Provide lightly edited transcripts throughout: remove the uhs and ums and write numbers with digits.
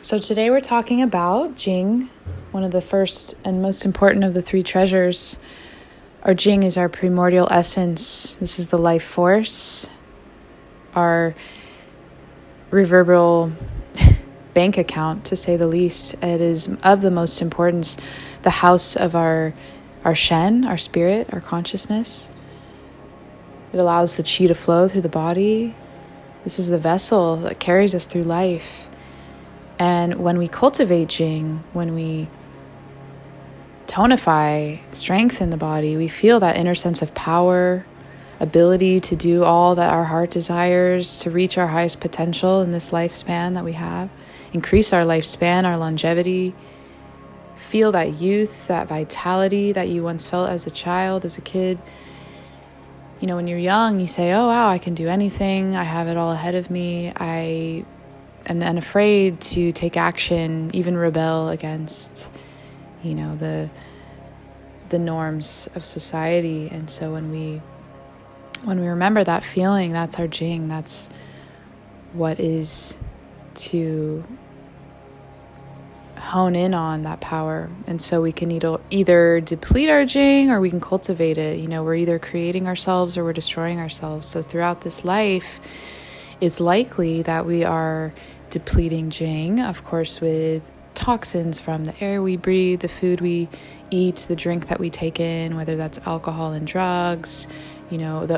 So today we're talking about Jing, one of the first and most important of the three treasures. Our Jing is our primordial essence. This is the life force, our reverberal bank account, to say the least. It is of the most importance, the house of our Shen, our spirit, our consciousness. It allows the chi to flow through the body. This is the vessel that carries us through life. And when we cultivate Jing, when we tonify, strengthen the body, we feel that inner sense of power, ability to do all that our heart desires, to reach our highest potential in this lifespan that we have, increase our lifespan, our longevity, feel that youth, that vitality that you once felt as a child, as a kid. You know, when you're young, you say, oh, wow, I can do anything. I have it all ahead of me. I am unafraid to take action, even rebel against, the norms of society. And so when we remember that feeling, that's our Jing. That's what is to hone in on that power. And so we can either deplete our Jing or we can cultivate it. We're either creating ourselves or we're destroying ourselves. So throughout this life, it's likely that we are depleting Jing, of course, with toxins from the air we breathe, the food we eat, the drink that we take in, whether that's alcohol and drugs, the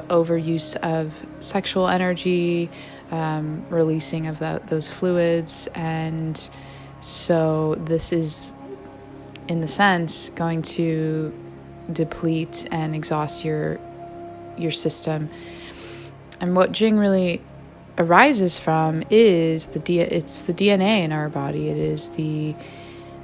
overuse of sexual energy, releasing of those fluids. And so this is, in the sense, going to deplete and exhaust your system. And what Jing really arises from is it's the DNA in our body. It is the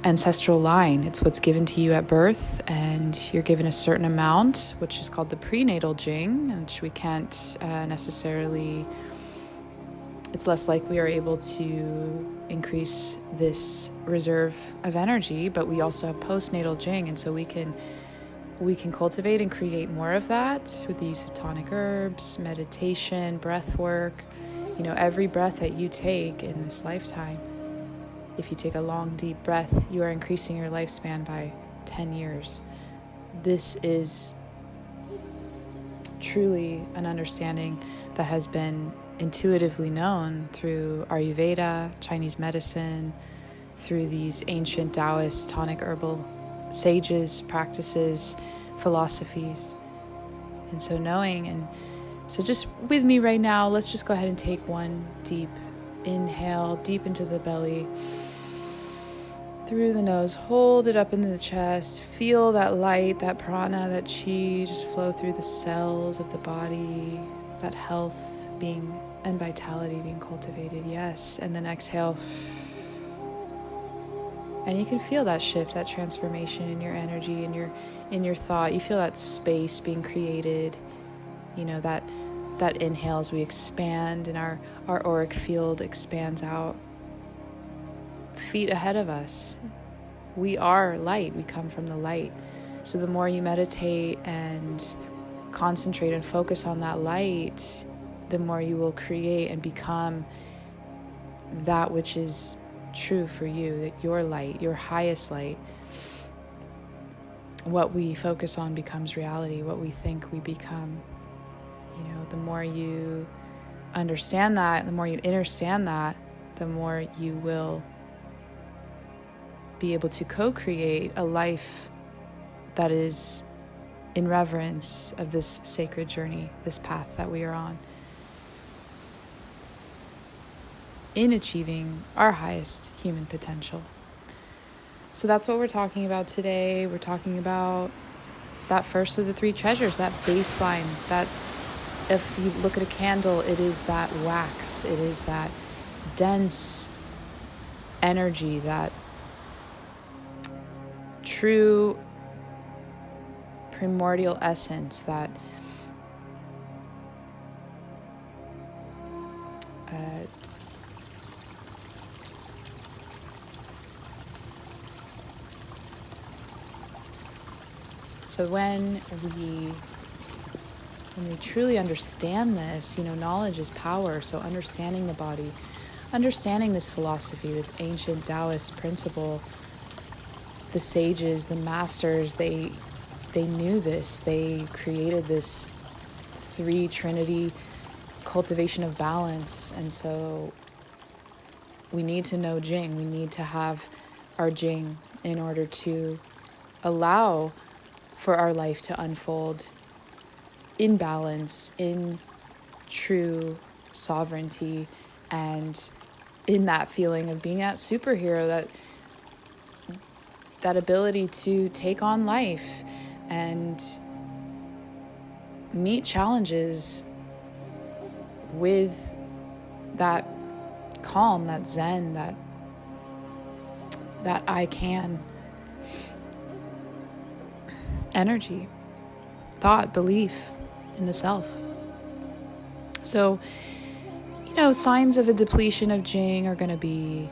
ancestral line. It's what's given to you at birth, and you're given a certain amount, which is called the prenatal Jing, which we can't necessarily. It's less like we are able to increase this reserve of energy, but we also have postnatal Jing, and so we can cultivate and create more of that with the use of tonic herbs, meditation, breath work. Every breath that you take in this lifetime, if you take a long, deep breath, you are increasing your lifespan by 10 years. This is truly an understanding that has been intuitively known through Ayurveda, Chinese medicine, through these ancient Daoist tonic herbal sages, practices, philosophies. And so So just with me right now, let's just go ahead and take one deep inhale, deep into the belly, through the nose, hold it up into the chest, feel that light, that prana, that chi just flow through the cells of the body, that health and vitality being cultivated, yes. And then exhale. And you can feel that shift, that transformation in your energy, in your thought. You feel that space being created. That inhale as we expand and our auric field expands out. Feet ahead of us. We are light. We come from the light. So the more you meditate and concentrate and focus on that light, the more you will create and become that which is true for you, that your light, your highest light. What we focus on becomes reality. What we think, we become. The more you understand that, the more you understand that, the more you will be able to co-create a life that is in reverence of this sacred journey, this path that we are on, in achieving our highest human potential. So that's what we're talking about today. We're talking about that first of the three treasures, that baseline, that if you look at a candle, it is that wax, it is that dense energy, that true primordial essence, that so when we truly understand this, knowledge is power. So understanding the body, understanding this philosophy, this ancient Daoist principle. The sages, the masters, they knew this. They created this three trinity cultivation of balance. And so we need to know Jing. We need to have our Jing in order to allow for our life to unfold in balance, in true sovereignty, and in that feeling of being that superhero, that ability to take on life and meet challenges with that calm, that zen, that I can energy, thought, belief in the self. So, signs of a depletion of Jing are going to be,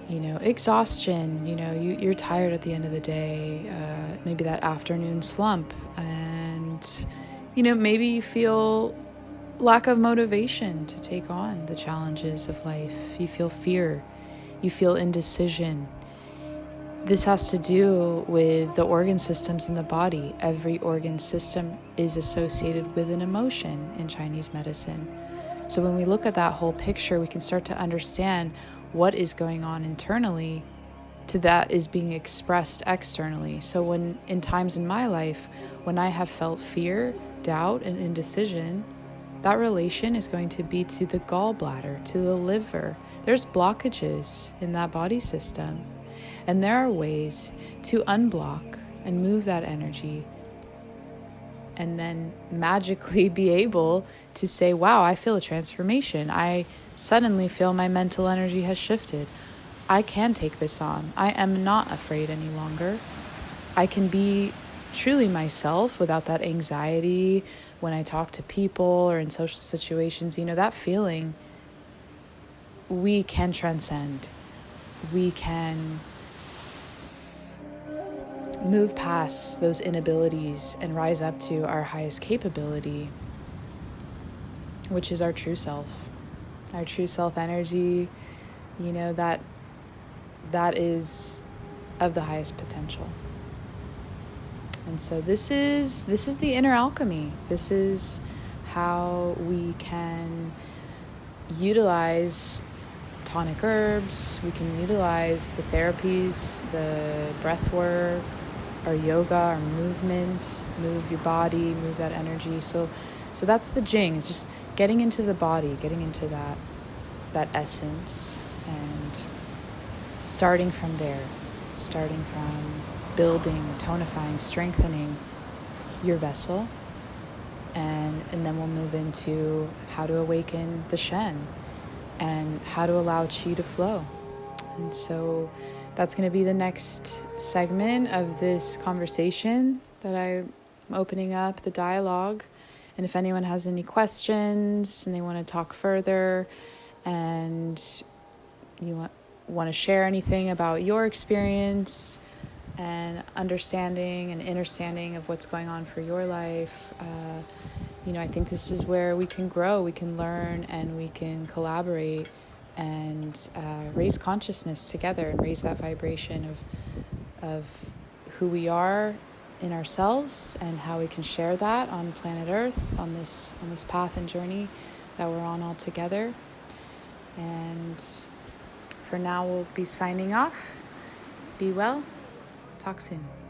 exhaustion. You're tired at the end of the day, maybe that afternoon slump, and, maybe you feel lack of motivation to take on the challenges of life. You feel fear, you feel indecision. This has to do with the organ systems in the body. Every organ system is associated with an emotion in Chinese medicine. So when we look at that whole picture, we can start to understand what is going on internally to that is being expressed externally. So when in times in my life, when I have felt fear, doubt, and indecision, that relation is going to be to the gallbladder, to the liver. There's blockages in that body system. And there are ways to unblock and move that energy and then magically be able to say, wow, I feel a transformation. I suddenly feel my mental energy has shifted. I can take this on. I am not afraid any longer. I can be truly myself without that anxiety when I talk to people or in social situations. That feeling we can transcend. We can move past those inabilities and rise up to our highest capability, which is our true self energy, that is of the highest potential. And so this is the inner alchemy. This is how we can utilize tonic herbs. We can utilize the therapies, the breath work, our yoga, our movement, move your body, move that energy. So that's the Jing. It's just getting into the body, getting into that essence, and starting from there, starting from building, tonifying, strengthening your vessel, and then we'll move into how to awaken the Shen and how to allow Qi to flow. And so that's going to be the next segment of this conversation that I'm opening up, the dialogue. And if anyone has any questions and they want to talk further and you want to share anything about your experience and understanding and understanding of what's going on for your life, I think this is where we can grow, we can learn, and we can collaborate and raise consciousness together and raise that vibration of who we are in ourselves and how we can share that on planet Earth, on this path and journey that we're on all together. And for now, we'll be signing off. Be well. Talk soon.